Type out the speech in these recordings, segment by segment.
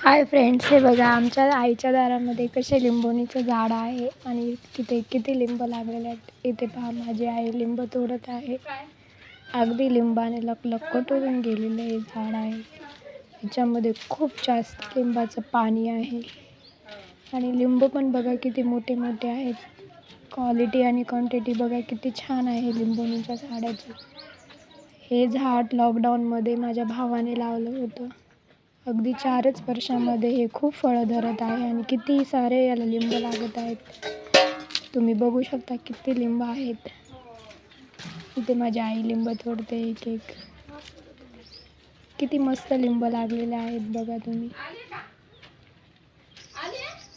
Hi friends, हे बघा आमच्या आईच्या दारामध्ये कसे लिंबोणीचं झाड आहे आणि तिथे किती लिंब लागलेले आहेत. इथे पहा, माझी आई लिंब तोडत आहे. अगदी लिंबाने लखलखून गेलेलं हे झाड आहे. याच्यामध्ये खूप जास्त लिंबाचं पाणी आहे आणि लिंब पण बघा किती मोठे मोठे आहेत. क्वालिटी आणि क्वांटिटी बघा किती छान आहे लिंबोणीच्या झाडाची. हे झाड लॉकडाऊनमध्ये माझ्या भावाने लावलं होतं. अगदी 4च वर्षामध्ये हे खूप फळं धरत आहे आणि किती सारे याला लिंब लागत आहेत. तुम्ही बघू शकता किती लिंब आहेत. इथे माझी आई लिंब तोडते एक एक. किती मस्त लिंब लागलेले आहेत बघा तुम्ही.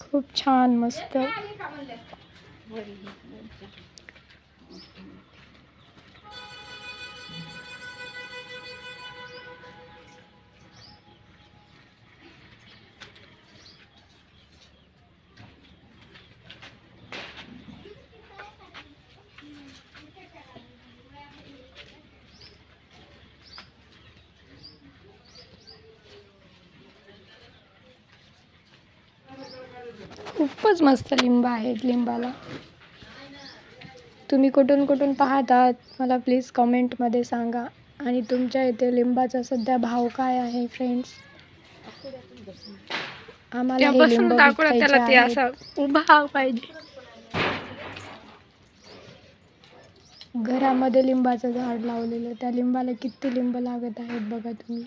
खूप छान मस्त. खूपच मस्त लिंब आहेत लिंबाला. तुम्ही कुठून कुठून पाहतात मला प्लीज कमेंटमध्ये सांगा. आणि तुमच्या इथे लिंबाचा सध्या भाव काय आहे फ्रेंड्स? आम्हाला हे लिंब विकायचे आहेत. उभा पाहिजे. घरामध्ये लिंबाचं झाड लावलेलं, त्या लिंबाला किती लिंब लागत आहेत बघा तुम्ही.